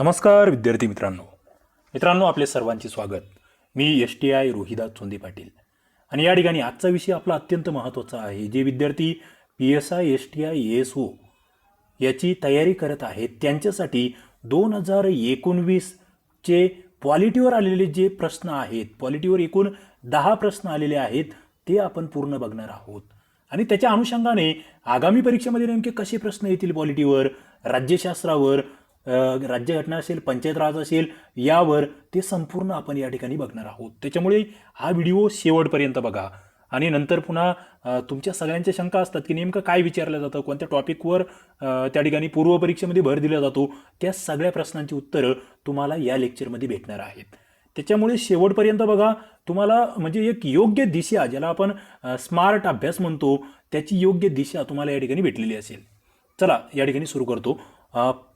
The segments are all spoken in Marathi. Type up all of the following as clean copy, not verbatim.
नमस्कार विद्यार्थी मित्रांनो आपले सर्वांचे स्वागत. मी STI रोहिदास चोंदे पाटील आणि या ठिकाणी आजचा विषय आपला अत्यंत महत्त्वाचा आहे. जे विद्यार्थी PSI STI ASO याची तयारी करत आहेत त्यांच्यासाठी 2019 चे पॉलिटीवर आलेले जे प्रश्न आहेत, पॉलिटीवर एकूण 10 प्रश्न आलेले आहेत ते आपण पूर्ण बघणार आहोत. आणि त्याच्या अनुषंगाने आगामी परीक्षेमध्ये नेमके कसे प्रश्न येतील पॉलिटीवर, राज्यशास्त्रावर, राज्यघटना असेल, पंचायत राज असेल, यावर ते संपूर्ण आपण या ठिकाणी बघणार आहोत. त्याच्यामुळे हा व्हिडिओ शेवटपर्यंत बघा. आणि नंतर पुन्हा तुमच्या सगळ्यांच्या शंका असतात की नेमकं काय विचारलं जातं, कोणत्या टॉपिकवर त्या ठिकाणी पूर्वपरीक्षेमध्ये भर दिला जातो, त्या सगळ्या प्रश्नांची उत्तरं तुम्हाला या लेक्चरमध्ये भेटणार आहेत. त्याच्यामुळे शेवटपर्यंत बघा. तुम्हाला म्हणजे एक योग्य दिशा, ज्याला आपण स्मार्ट अभ्यास म्हणतो, त्याची योग्य दिशा तुम्हाला या ठिकाणी भेटलेली असेल. चला या ठिकाणी सुरू करतो.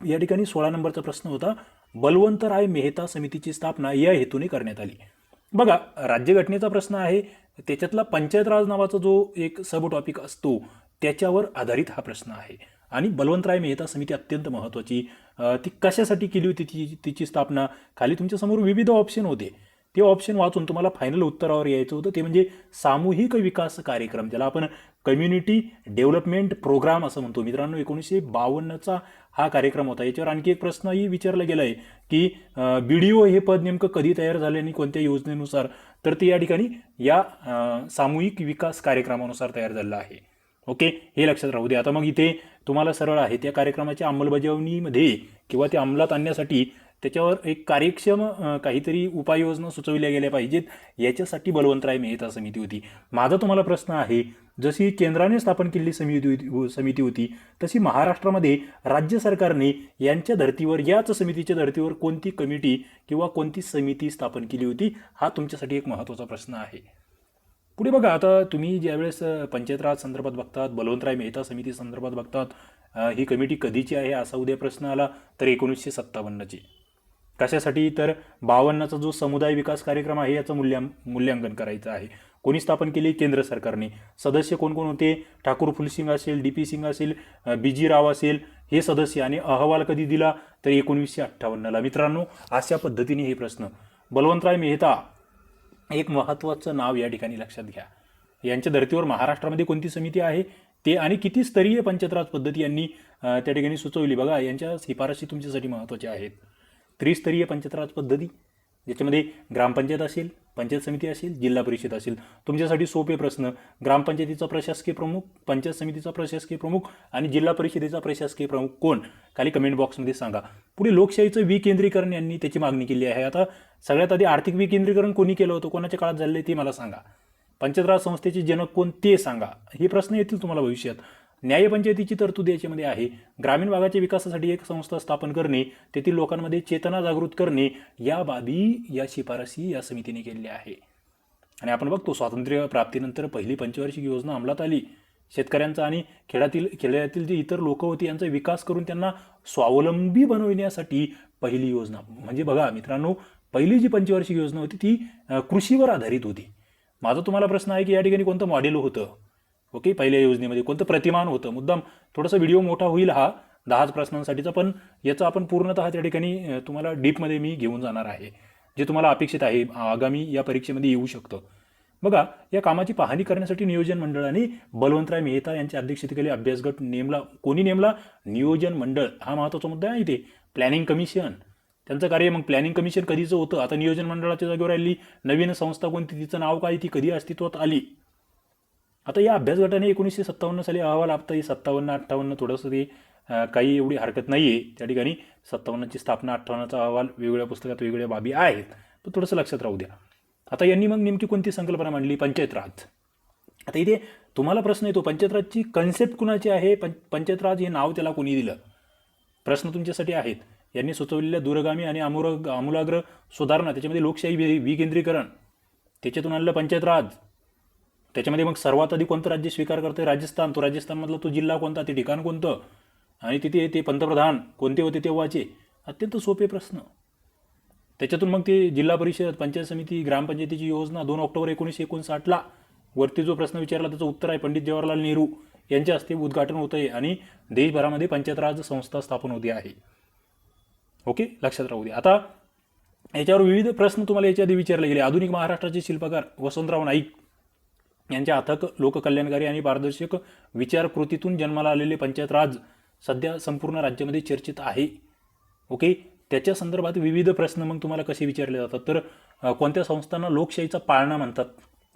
या ठिकाणी 16 नंबरचा प्रश्न होता, बलवंतराय मेहता समितीची स्थापना या हेतूने करण्यात आली. बघा, राज्यघटनेचा प्रश्न आहे, त्याच्यातला पंचायत राज नावाचा जो एक सब टॉपिक असतो त्याच्यावर आधारित हा प्रश्न आहे. आणि बलवंतराय मेहता समिती अत्यंत महत्त्वाची. ती कशासाठी केली होती तिची स्थापना? खाली तुमच्यासमोर विविध ऑप्शन होते, ते ऑप्शन वाचून तुम्हाला फायनल उत्तरावर यायचं होतं. ते म्हणजे सामूहिक विकास कार्यक्रम, ज्याला आपण कम्युनिटी डेव्हलपमेंट प्रोग्राम असं म्हणतो. मित्रांनो, 1952चा हा कार्यक्रम होता. याच्यावर आणखी एक प्रश्नही विचारला गेला आहे की BDO हे पद नेमकं कधी तयार झाले आणि कोणत्या योजनेनुसार? तर ते या ठिकाणी या सामूहिक विकास कार्यक्रमानुसार तयार झालेलं आहे. ओके, हे लक्षात राहू दे. आता मग इथे तुम्हाला सरळ आहे त्या कार्यक्रमाच्या अंमलबजावणीमध्ये किंवा ते अंमलात आणण्यासाठी त्याच्यावर एक कार्यक्षम काहीतरी उपाययोजना सुचविल्या गेल्या पाहिजेत, याच्यासाठी बलवंतराय मेहता समिती होती. माझा तुम्हाला प्रश्न आहे, जशी केंद्राने स्थापन केलेली समिती होती तशी महाराष्ट्रामध्ये राज्य सरकारने यांच्या धर्तीवर, याच समितीच्या धर्तीवर कोणती कमिटी किंवा कोणती समिती स्थापन केली होती? हा तुमच्यासाठी एक महत्त्वाचा प्रश्न आहे. पुढे बघा, आता तुम्ही ज्यावेळेस पंचायत राज संदर्भात बघतात, बलवंतराय मेहता समिती संदर्भात बघतात, ही कमिटी कधीची आहे असा उद्या प्रश्न आला तर 1957ची. कशासाठी? तर 52चा जो समुदाय विकास कार्यक्रम आहे याचं मूल्यांकन करायचं आहे. कोणी स्थापन केली? केंद्र सरकारने. सदस्य कोण कोण होते? ठाकूर फुलसिंग असेल, DP सिंग असेल, BG राव असेल, हे सदस्य. आणि अहवाल कधी दिला? तर 1958ला. मित्रांनो, अशा पद्धतीने हे प्रश्न. बलवंतराय मेहता एक महत्त्वाचं नाव या ठिकाणी लक्षात घ्या. यांच्या धर्तीवर महाराष्ट्रामध्ये कोणती समिती आहे ते आणि किती स्तरीय पंचायतराज पद्धती यांनी त्या ठिकाणी सुचवली. बघा, यांच्या शिफारशी तुमच्यासाठी महत्त्वाच्या आहेत. त्रिस्तरीय पंचायतराज पद्धती, ज्याच्यामध्ये ग्रामपंचायत असेल, पंचायत समिती असेल, जिल्हा परिषद असेल. तुमच्यासाठी सोपे प्रश्न. ग्रामपंचायतीचा प्रशासकीय प्रमुख, पंचायत समितीचा प्रशासकीय प्रमुख आणि जिल्हा परिषदेचा प्रशासकीय प्रमुख कोण? खाली कमेंट बॉक्समध्ये सांगा. पुढे लोकशाहीचं विकेंद्रीकरण यांनी त्याची मागणी केली आहे. आता सगळ्यात आधी आर्थिक विकेंद्रीकरण कोणी केलं होतं, कोणाच्या काळात झाले ते मला सांगा. पंचायतराज संस्थेचे जनक कोण ते सांगा. हे प्रश्न येतील तुम्हाला भविष्यात. न्यायपंचायतीची तरतूद याच्यामध्ये आहे. ग्रामीण भागाच्या विकासासाठी एक संस्था स्थापन करणे, तेथील लोकांमध्ये चेतना जागृत करणे, या बाबी, या शिफारसी या समितीने केलेल्या आहे. आणि आपण बघतो, स्वातंत्र्य प्राप्तीनंतर पहिली पंचवार्षिक योजना अंमलात आली. शेतकऱ्यांचा आणि खेड्यातील जे इतर लोक होती यांचा विकास करून त्यांना स्वावलंबी बनवण्यासाठी पहिली योजना. म्हणजे बघा मित्रांनो, पहिली जी पंचवार्षिक योजना होती ती कृषीवर आधारित होती. माझा तुम्हाला प्रश्न आहे की या ठिकाणी कोणतं मॉडेल होतं? ओके, पहिल्या योजनेमध्ये कोणतं प्रतिमान होतं? मुद्दाम थोडासा व्हिडिओ मोठा होईल हा 10 प्रश्नांसाठीचा, पण याचा आपण पूर्णतः त्या ठिकाणी तुम्हाला डीपमध्ये मी घेऊन जाणार आहे, जे तुम्हाला अपेक्षित आहे आगामी या परीक्षेमध्ये येऊ शकतं. बघा, या कामाची पाहणी करण्यासाठी नियोजन मंडळाने बलवंतराय मेहता यांच्या अध्यक्षतेखाली अभ्यासगट नेमला. कोणी नेमला? नियोजन मंडळ. हा महत्त्वाचा मुद्दा आहे इथे. प्लॅनिंग कमिशन त्यांचं कार्य. मग प्लॅनिंग कमिशन कधीचं होतं? आता नियोजन मंडळाच्या जागेवर आली नवीन संस्था कोणती, तिचं नाव काय, ती कधी अस्तित्वात आली? आता या अभ्यासगटाने 1957 साली अहवाल. आता 57-58 थोडंसं ते काही एवढी हरकत नाही आहे. त्या ठिकाणी 57ची स्थापना, 58चा अहवाल, वेगवेगळ्या पुस्तकात वेगवेगळ्या बाबी आहेत, पण थोडंसं लक्षात राहू द्या. आता यांनी मग नेमकी कोणती संकल्पना मांडली? पंचायत राज. आता इथे तुम्हाला प्रश्न येतो, पंचायत राजची कन्सेप्ट कुणाची आहे? पंचायत राज हे नाव त्याला कोणी दिलं? प्रश्न तुमच्यासाठी आहेत. यांनी सुचवलेल्या दूरगामी आणि आमूलाग्र सुधारणा, त्याच्यामध्ये लोकशाही विकेंद्रीकरण, त्याच्यातून आणलं पंचायत राज. त्याच्यामध्ये मग सर्वात आधी कोणतं राज्य स्वीकार करते? राजस्थान. तो राजस्थानमधला तो जिल्हा कोणता, ते ठिकाण कोणतं, आणि तिथे ते पंतप्रधान कोणते होते तेव्हाचे? अत्यंत सोपे प्रश्न. त्याच्यातून मग ते जिल्हा परिषद, पंचायत समिती, ग्रामपंचायतीची योजना 2 ऑक्टोबर 1959ला. वरती जो प्रश्न विचारला त्याचं उत्तर आहे पंडित जवाहरलाल नेहरू यांच्या हस्ते उद्घाटन होत आहे आणि देशभरामध्ये पंचायत राज संस्था स्थापन होते आहे. ओके, लक्षात राहू दे. आता याच्यावर विविध प्रश्न तुम्हाला याच्या आधी विचारले गेले. आधुनिक महाराष्ट्राचे शिल्पकार वसंतराव नाईक यांच्या अथक लोककल्याणकारी आणि पारदर्शक विचारकृतीतून जन्माला आलेले पंचायत राज सध्या संपूर्ण राज्यामध्ये चर्चेत आहे. ओके, त्याच्या संदर्भात विविध प्रश्न मग तुम्हाला कसे विचारले जातात, तर कोणत्या संस्थांना लोकशाहीचा पाळणा म्हणतात,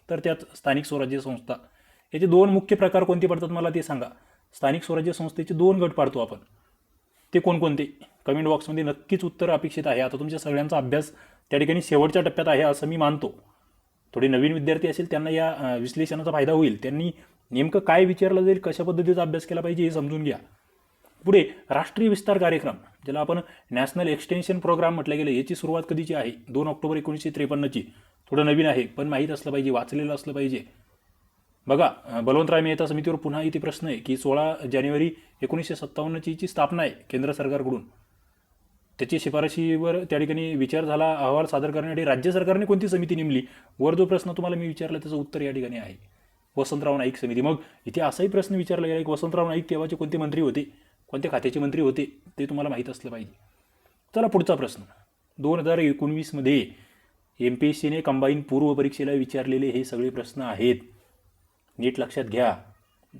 तर त्यात स्थानिक स्वराज्य संस्था. याचे दोन मुख्य प्रकार कोणते पडतात मला ते सांगा. स्थानिक स्वराज्य संस्थेचे दोन गट पाडतो आपण, ते कोणकोणते? कमेंट बॉक्समध्ये नक्कीच उत्तर अपेक्षित आहे. आता तुमच्या सगळ्यांचा अभ्यास त्या ठिकाणी शेवटच्या टप्प्यात आहे असं मी मानतो. थोडे नवीन विद्यार्थी असेल त्यांना या विश्लेषणाचा फायदा होईल. त्यांनी नेमकं काय विचारलं जाईल, कशा पद्धतीचा अभ्यास केला पाहिजे हे समजून घ्या. पुढे राष्ट्रीय विस्तार कार्यक्रम, ज्याला आपण नॅशनल एक्सटेन्शन प्रोग्राम म्हटलं गेलं, याची सुरुवात कधीची आहे? 2 ऑक्टोबर 1953ची. थोडं नवीन आहे पण माहीत असलं पाहिजे, वाचलेलं असलं पाहिजे. बघा, बलवंतराय मेहता समितीवर पुन्हा इथे प्रश्न आहे की 16 जानेवारी 1957ची स्थापना आहे केंद्र सरकारकडून. त्याची शिफारशीवर त्या ठिकाणी विचार झाला. अहवाल सादर करण्यासाठी राज्य सरकारने कोणती समिती नेमली? वर जो प्रश्न तुम्हाला मी विचारला त्याचं उत्तर या ठिकाणी आहे वसंतराव नाईक समिती. मग इथे असाही प्रश्न विचारला गेला की वसंतराव नाईक तेव्हाचे कोणते मंत्री होते, कोणत्या खात्याचे मंत्री होते, ते तुम्हाला माहीत असलं पाहिजे. चला पुढचा प्रश्न. 2019मध्ये MPSCने कंबाईन पूर्व परीक्षेला विचारलेले हे सगळे प्रश्न आहेत. नीट लक्षात घ्या,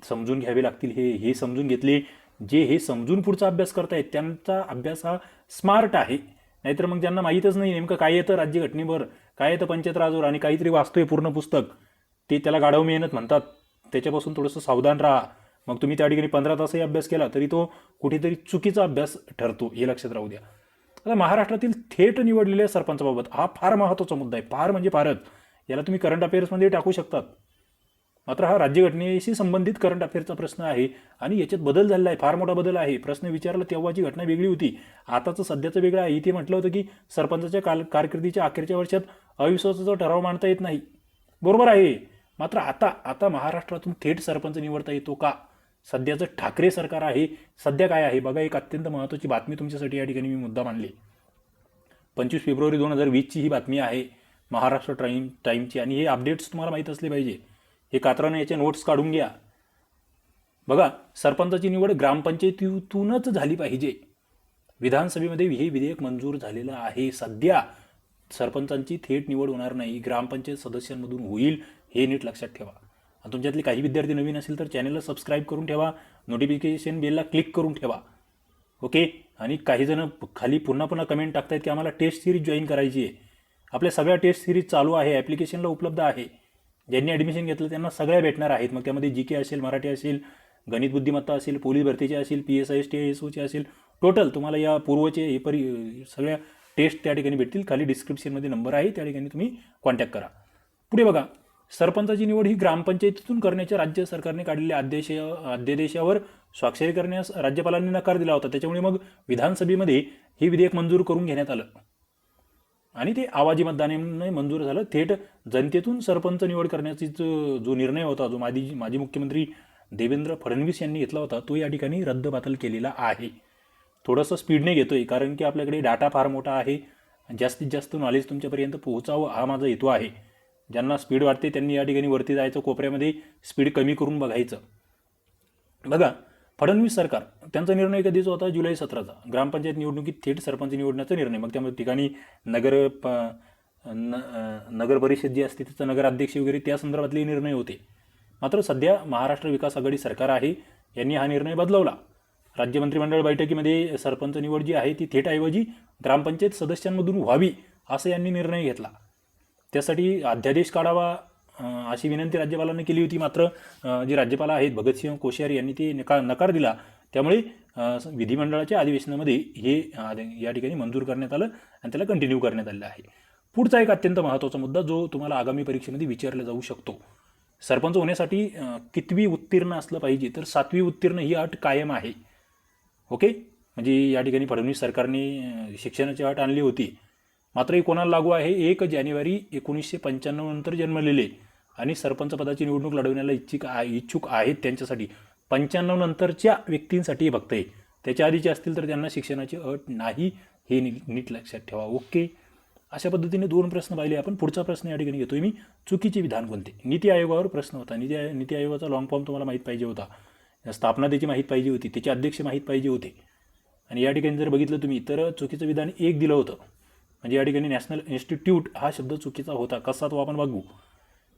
समजून घ्यावे लागतील. हे समजून घेतले, जे हे समजून पुढचा अभ्यास करतायत त्यांचा अभ्यास हा स्मार्ट आहे. नाहीतर मग ज्यांना माहीतच नाही नेमकं काय येतं राज्यघटनेवर, काय येतं पंचायत राजवर आणि काहीतरी वाचतोय पूर्ण पुस्तक, ते त्याला गाढव मेहनत म्हणतात. त्याच्यापासून थोडंसं सावधान राहा. मग तुम्ही त्या ठिकाणी 15 तासही अभ्यास केला तरी तो कुठेतरी चुकीचा अभ्यास ठरतो, हे लक्षात राहू द्या. आता महाराष्ट्रातील थेट निवडलेल्या सरपंचाबाबत हा फार महत्त्वाचा मुद्दा आहे. फार म्हणजे फारच. याला तुम्ही करंट अफेअर्समध्ये टाकू शकतात. मात्र हा राज्यघटनेशी संबंधित करंट अफेअरचा प्रश्न आहे आणि याच्यात बदल झालेला आहे, फार मोठा बदल आहे. प्रश्न विचारला तेव्हाची घटना वेगळी होती, आताचं सध्याचं वेगळं आहे. इथे म्हटलं होतं की सरपंचाच्या कारकिर्दीच्या अखेरच्या वर्षात अविश्वासाचा ठराव मांडता येत नाही. बरोबर आहे. मात्र आता महाराष्ट्रातून थेट सरपंच निवडता येतो का? सध्याचं ठाकरे सरकार आहे. सध्या काय आहे बघा, एक अत्यंत महत्त्वाची बातमी तुमच्यासाठी या ठिकाणी मी मुद्दा मांडली. 25 फेब्रुवारी 2020ची ही बातमी आहे महाराष्ट्र टाईमची आणि हे अपडेट्स तुम्हाला माहीत असले पाहिजे. हे कात्राने याचे नोट्स काढून घ्या. बघा, सरपंचाची निवड ग्रामपंचायतीतूनच झाली पाहिजे. विधानसभेमध्ये हे विधेयक मंजूर झालेलं आहे. सध्या सरपंचांची थेट निवड होणार नाही, ग्रामपंचायत सदस्यांमधून होईल. हे नीट लक्षात ठेवा. आणि तुमच्यातले काही विद्यार्थी नवीन असेल तर चॅनलला सबस्क्राईब करून ठेवा, नोटिफिकेशन बेलला क्लिक करून ठेवा. ओके. आणि काही जण खाली पुन्हा कमेंट टाकतायत की आम्हाला टेस्ट सिरीज जॉईन करायची आहे. आपल्या सगळ्या टेस्ट सिरीज चालू आहे, ॲप्लिकेशनला उपलब्ध आहे. ज्यांनी ॲडमिशन घेतलं त्यांना सगळ्या भेटणार आहेत. मग त्यामध्ये GK असेल, मराठी असेल, गणित बुद्धिमत्ता असेल, पोलीस भरतीचे असेल, PSI STI SOचे असेल, टोटल तुम्हाला या पूर्वचे सगळ्या टेस्ट त्या ठिकाणी भेटतील. खाली डिस्क्रिप्शनमध्ये नंबर आहे, त्या ठिकाणी तुम्ही कॉन्टॅक्ट करा. पुढे बघा, सरपंचाची निवड ही ग्रामपंचायतीतून करण्याच्या राज्य सरकारने काढलेल्या अध्यादेशावर स्वाक्षरी करण्यास राज्यपालांनी नकार दिला होता. त्याच्यामुळे मग विधानसभेमध्ये हे विधेयक मंजूर करून घेण्यात आलं आणि ते आवाजी मतदानाने मंजूर झालं. थेट जनतेतून सरपंच निवड करण्याची जो निर्णय होता, जो माजी मुख्यमंत्री देवेंद्र फडणवीस यांनी घेतला होता, तो या ठिकाणी रद्दबातल केलेला आहे. थोडंसं स्पीडने घेतोय कारण की आपल्याकडे डाटा फार मोठा आहे. जास्तीत जास्त नॉलेज तुमच्यापर्यंत पोहोचावं हा माझा हेतू आहे. ज्यांना स्पीड वाटते त्यांनी या ठिकाणी वरती जायचं, कोपऱ्यामध्ये स्पीड कमी करून बघायचं. बघा, फडणवीस सरकार त्यांचा निर्णय कधीचा होता? जुलै 17चा. ग्रामपंचायत निवडणुकीत थेट सरपंच निवडण्याचा निर्णय. मग त्यामध्ये ठिकाणी नगर परिषद जी असते त्याचं नगराध्यक्ष वगैरे त्या संदर्भातले निर्णय होते. मात्र सध्या महाराष्ट्र विकास आघाडी सरकार आहे, यांनी हा निर्णय बदलवला. राज्य मंत्रिमंडळ बैठकीमध्ये सरपंच निवड जी आहे ती थेट ऐवजी ग्रामपंचायत सदस्यांमधून व्हावी असा यांनी निर्णय घेतला. त्यासाठी अध्यादेश काढावा अशी विनंती राज्यपालांनी केली होती. मात्र जे राज्यपाल आहेत भगतसिंह कोश्यारी यांनी ते नकार दिला. त्यामुळे विधिमंडळाच्या अधिवेशनामध्ये हे या ठिकाणी मंजूर करण्यात आलं आणि त्याला कंटिन्यू करण्यात आलेलं आहे. पुढचा एक अत्यंत महत्त्वाचा मुद्दा जो तुम्हाला आगामी परीक्षेमध्ये विचारला जाऊ शकतो. सरपंच होण्यासाठी कितवी उत्तीर्ण असलं पाहिजे? तर 7वी उत्तीर्ण ही अट कायम आहे. ओके. म्हणजे या ठिकाणी फडणवीस सरकारने शिक्षणाची अट आणली होती. मात्र ही कोणाला लागू आहे? 1 जानेवारी 1995 नंतर जन्मलेले आणि सरपंच पदाची निवडणूक लढवण्याला इच्छुक आहेत त्यांच्यासाठी. 95 नंतरच्या व्यक्तींसाठी फक्त आहे. त्याच्या आधीचे असतील तर त्यांना शिक्षणाची अट नाही, हे नीट लक्षात ठेवा. ओके. अशा पद्धतीने 2 प्रश्न पाहिले आपण. पुढचा प्रश्न या ठिकाणी घेतोय मी. चुकीचे विधान कोणते? नीती आयोगावर प्रश्न होता. नीती आयोगाचा लॉंग फॉर्म तुम्हाला माहीत पाहिजे होता. स्थापना त्याची माहीत पाहिजे होती, त्याचे अध्यक्ष माहीत पाहिजे होते. आणि या ठिकाणी जर बघितलं तुम्ही तर चुकीचं विधान 1 दिलं होतं, म्हणजे या ठिकाणी नॅशनल इन्स्टिट्यूट हा शब्द चुकीचा होता. कसा तो आपण बघू.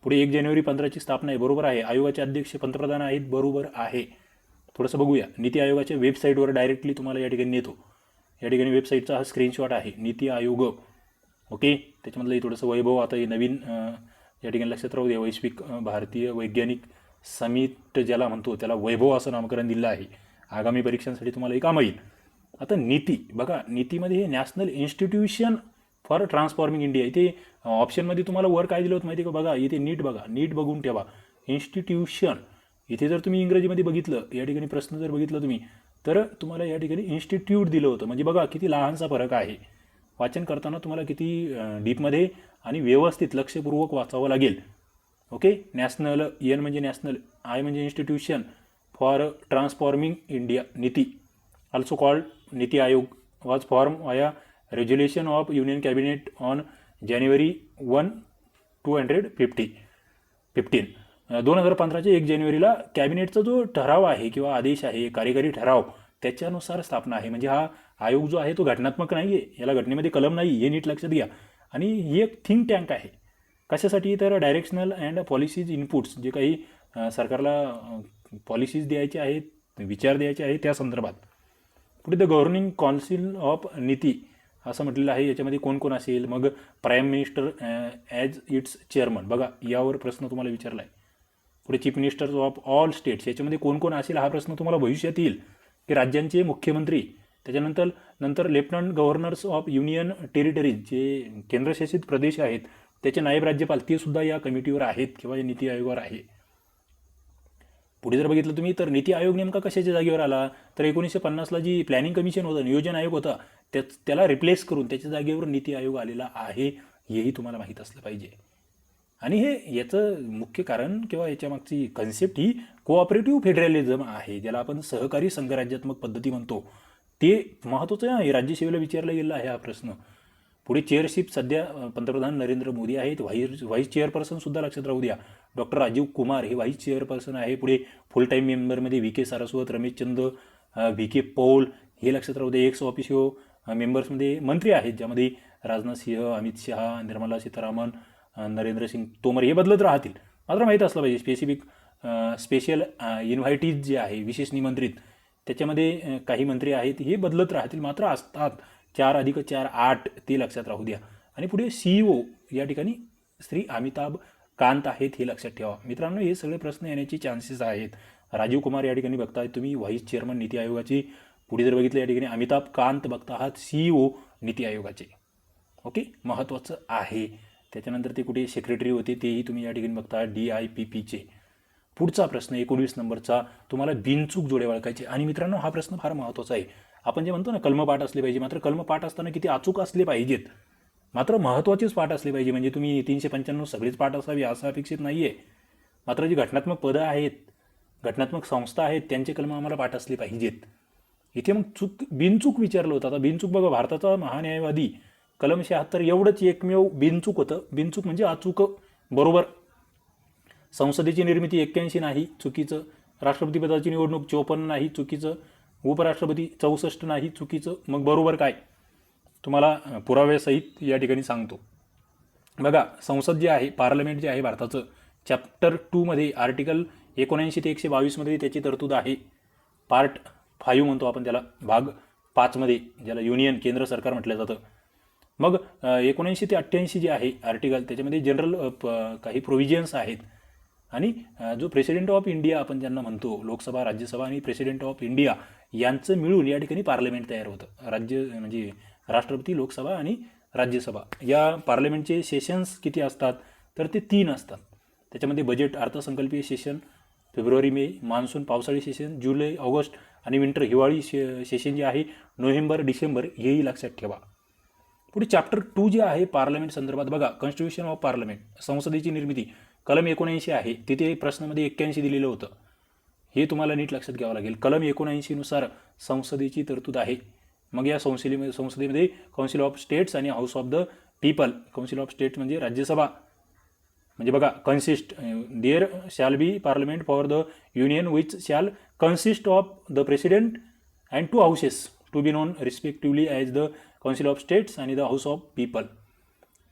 पुढे 1 जानेवारी 15ची स्थापना आहे, बरोबर आहे. आयोगाचे अध्यक्ष पंतप्रधान आहेत, बरोबर आहे. थोडंसं बघूया. नीती आयोगाच्या वेबसाईटवर डायरेक्टली तुम्हाला या ठिकाणी नेतो. या ठिकाणी वेबसाईटचा हा स्क्रीनशॉट आहे, नीती आयोग. ओके, त्याच्यामधलं थोडंसं वैभव आता हे नवीन या ठिकाणी लक्षात राहू द्या. वैश्विक भारतीय वैज्ञानिक समिट ज्याला म्हणतो त्याला वैभव असं नामकरण दिलं आहे. आगामी परीक्षांसाठी तुम्हाला हे काम येईल. आता नीती बघा, नीतीमध्ये हे national institution for transforming India. इथे ऑप्शनमध्ये तुम्हाला वर काय दिलं होतं माहिती आहे का? बघा इथे नीट बघा, नीट बघून ठेवा. इन्स्टिट्यूशन इथे जर तुम्ही इंग्रजीमध्ये बघितलं, या ठिकाणी प्रश्न जर बघितलं तुम्ही, तर तुम्हाला या ठिकाणी इन्स्टिट्यूट दिलं होतं. म्हणजे बघा किती लहानसा फरक आहे. वाचन करताना तुम्हाला किती डीपमध्ये आणि व्यवस्थित लक्षपूर्वक वाचावं लागेल. ओके, नॅशनल, एन म्हणजे नॅशनल, आय म्हणजे institution for transforming India, NITI also called NITI Aayog, was form via resolution of union cabinet on January 1, 2015. 2015च्या 1 जानेवारीला कॅबिनेटचा जो ठराव आहे किंवा आदेश आहे, कार्यकारी ठराव, त्याच्यानुसार स्थापना आहे. म्हणजे हा आयोग जो आहे तो घटनात्मक नाही आहे, याला घटनेमध्ये कलम नाही, हे नीट लक्षात घ्या. आणि ही एक थिंक टँक आहे. कशासाठी? तर डायरेक्शनल अँड पॉलिसीज इनपुट्स, जे काही सरकारला पॉलिसीज द्यायचे आहेत, विचार द्यायचे आहेत त्या संदर्भात. पुढे द गव्हर्निंग काउन्सिल ऑफ नीती असं म्हटलेलं आहे. याच्यामध्ये कोण कोण असेल? मग prime minister as its chairman, बघा यावर प्रश्न तुम्हाला विचारला आहे. पुढे chief ministers of all states, याच्यामध्ये कोण कोण असेल हा प्रश्न तुम्हाला भविष्यात येईल, की राज्यांचे मुख्यमंत्री. त्याच्यानंतर lieutenant governor's of union territories, जे केंद्रशासित प्रदेश आहेत त्याचे नायब राज्यपाल, ते सुद्धा या कमिटीवर आहेत किंवा या नीती आयोगावर आहे. पुढे जर बघितलं तुम्ही तर नीती आयोग नेमका कशाच्या जागेवर आला? तर 1950ला जी प्लॅनिंग कमिशन होतं, नियोजन आयोग होता, त्याला रिप्लेस करून त्याच्या जागेवर नीती आयोग आलेला आहे, हेही तुम्हाला माहीत असलं पाहिजे. आणि हे याचं मुख्य कारण किंवा याच्या मागची कन्सेप्ट ही कोऑपरेटिव्ह फेडरलिझम आहे, ज्याला आपण सहकारी संघराज्यात्मक पद्धती म्हणतो. ते महत्त्वाचं आहे. राज्यसेवेला विचारला गेलेला आहे हा प्रश्न. पुढे चेअरशिप सध्या पंतप्रधान नरेंद्र मोदी आहेत. व्हाईस चेअरपर्सनसुद्धा लक्षात राहू द्या, डॉक्टर राजीव कुमार हे व्हाईस चेअरपर्सन आहे. पुढे फुल टाईम मेंबरमध्ये V K Saraswat, Ramesh Chand V K Paul हे लक्षात राहू द्या. एक्स ऑफिशियो मेंबर्समध्ये मंत्री आहेत, ज्यामध्ये राजनाथ सिंह, अमित शहा, निर्मला सीतारामन, नरेंद्र सिंग तोमर हे बदलत राहतील. मात्र माहीत असलं पाहिजे स्पेशल इन्व्हायटीज जे आहे, विशेष निमंत्रित, त्याच्यामध्ये काही मंत्री आहेत हे बदलत राहतील, मात्र असतात. 4+4 8 ते लक्षात राहू द्या. आणि पुढे CEO या ठिकाणी श्री अमिताभ कांत आहेत, हे लक्षात ठेवा. मित्रांनो, हे सगळे प्रश्न येण्याचे चान्सेस आहेत. राजीव कुमार या ठिकाणी बघताय तुम्ही, व्हाईस चेअरमन नीती आयोगाचे. पुढे जर बघितलं या ठिकाणी अमिताभ कांत बघता आहात, CEO नीती आयोगाचे. ओके, महत्त्वाचं आहे. त्याच्यानंतर ते कुठे सेक्रेटरी होते तेही तुम्ही या ठिकाणी बघता, DIPPचे. पुढचा प्रश्न 19 नंबरचा, तुम्हाला बिनचूक जोडे ओळखायचे. आणि मित्रांनो, हा प्रश्न फार महत्त्वाचा आहे. आपण जे म्हणतो ना कलमपाठ असले पाहिजे, मात्र कलमपाठ असताना किती अचूक असले पाहिजेत, मात्र महत्त्वाचेच पाठ असले पाहिजे. म्हणजे तुम्ही 395 सगळेच पाठ असावी असं अपेक्षित नाही आहे. मात्र जी घटनात्मक पदं आहेत, घटनात्मक संस्था आहेत, त्यांचे कलम आम्हाला पाठ असले पाहिजेत. इथे मग बिनचूक विचारलं होतं. आता बिनचूक बघा, भारताचा महान्यायवादी कलम 76 एवढंच एकमेव बिनचूक होतं. बिनचूक म्हणजे अचूक, बरोबर. संसदेची निर्मिती 81 नाही, चुकीचं. राष्ट्रपती पदाची निवडणूक 54 नाही, चुकीचं. उपराष्ट्रपती 64 नाही, चुकीचं. मग बरोबर काय? तुम्हाला पुराव्यासहित या ठिकाणी सांगतो. बघा, संसद जे आहे, पार्लमेंट जे आहे भारताचं, चॅप्टर 2 मध्ये आर्टिकल 79 ते 122 मध्ये त्याची तरतूद आहे. पार्ट 5 म्हणतो आपण त्याला, भाग 5 मध्ये, ज्याला युनियन केंद्र सरकार म्हटलं जातं. मग 79 ते 88 जे आहे आर्टिकल, त्याच्यामध्ये जनरल काही प्रोव्हिजन्स आहेत. आणि जो प्रेसिडेंट ऑफ इंडिया आपण ज्यांना म्हणतो, लोकसभा, राज्यसभा आणि प्रेसिडेंट ऑफ इंडिया यांचं मिळून या ठिकाणी पार्लमेंट तयार होतं. राज्य म्हणजे राष्ट्रपती, लोकसभा आणि राज्यसभा. या पार्लमेंटचे सेशन्स किती असतात? तर ते 3 असतात. त्याच्यामध्ये बजेट अर्थसंकल्पीय सेशन फेब्रुवारी मे, मान्सून पावसाळी सेशन जुलै ऑगस्ट, आणि विंटर हिवाळी सेशन जे आहे नोव्हेंबर डिसेंबर, हेही लक्षात ठेवा. पुढे चॅप्टर 2 जे आहे पार्लमेंट संदर्भात, बघा, कॉन्स्टिट्यूशन ऑफ पार्लमेंट, संसदेची निर्मिती, कलम 79 आहे. तिथे प्रश्नामध्ये 81 दिलेलं होतं. हे तुम्हाला नीट लक्षात घ्यावं लागेल. कलम 79 नुसार संसदेची तरतूद आहे. मग या संसदेमध्ये काउन्सिल ऑफ स्टेट्स आणि house of the people. Council of states म्हणजे राज्यसभा, म्हणजे बघा, consist there shall be parliament for the union which shall consist of the president and 2 houses. To be known respectively as the council of states आणि the house of people.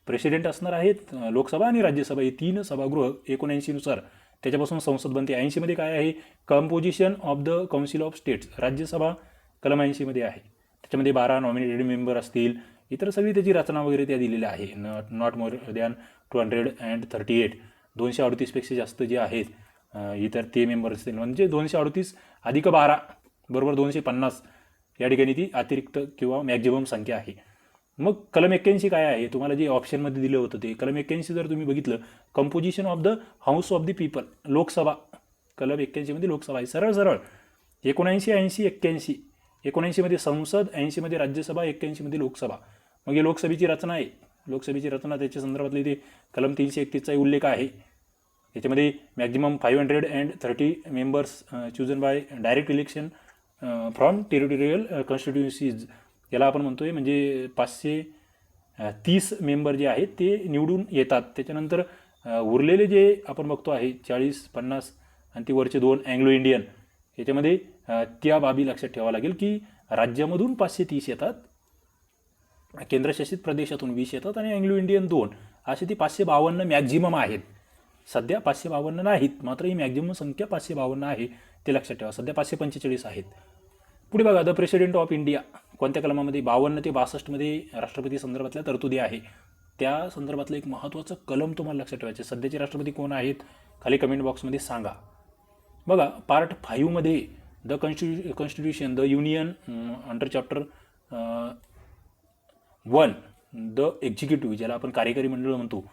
President असणार आहेत लोकसभा आणि राज्यसभा हे 3 सभागृह. 79नुसार त्याच्यापासून संसद बनते. 80मध्ये काय आहे, composition of the council of states, Rajya Sabha कलम 80मध्ये आहे. त्याच्यामध्ये 12 नॉमिनेटेड मेंबर असतील, इतर सगळी त्याची रचना वगैरे त्या दिलेल्या आहे. नॉट मोर दॅन 238, 238पेक्षा जास्त जे आहेत इतर ते मेंबर असतील, म्हणजे 238 अधिक 12 बरोबर 250 या ठिकाणी ती अतिरिक्त किंवा मॅक्झिमम संख्या आहे. मग कलम 81 काय आहे, तुम्हाला जे ऑप्शनमध्ये दिलं होतं ते कलम 81 जर तुम्ही बघितलं, composition of the house of the people, Lok Sabha. कलम 81मध्ये लोकसभा आहे. सरळ 79, 80, 81. 79मध्ये संसद, 80मध्ये राज्यसभा, 81मध्ये लोकसभा. मग हे लोकसभेची रचना आहे. लोकसभेची रचना त्याच्या संदर्भातले ते कलम 331चा उल्लेख आहे. त्याच्यामध्ये maximum 530 members chosen bye direct election from territorial कॉन्स्टिट्युन्सीज, याला आपण म्हणतोय. म्हणजे 530 मेंबर जे आहेत ते निवडून येतात. त्याच्यानंतर उरलेले जे आपण बघतो आहे 40, 50 आणि ती वरचे 2 अँग्लो इंडियन, याच्यामध्ये त्या बाबी लक्षात ठेवावं लागेल की राज्यामधून 530 येतात, केंद्रशासित प्रदेशातून 20 येतात आणि अँग्लो इंडियन 2, असे ती 552 मॅक्झिमम आहेत. सध्या 552 नाहीत, मात्र ही मॅक्झिमम संख्या 552 आहे, ते लक्षात ठेवा. सध्या 545 आहेत. पुढे बघा, द प्रेसिडेंट ऑफ इंडिया कोणत्या कलमामध्ये, 52 ते 62मध्ये राष्ट्रपती संदर्भातल्या तरतुदी आहे. त्या संदर्भातलं एक महत्त्वाचं कलम तुम्हाला लक्षात ठेवायचे. सध्याचे राष्ट्रपती कोण आहेत, खाली कमेंट बॉक्समध्ये सांगा. बघा, पार्ट 5मध्ये the constitution the union under chapter 1 the executive, ज्याला आपण कार्यकारी मंडळ म्हणतो,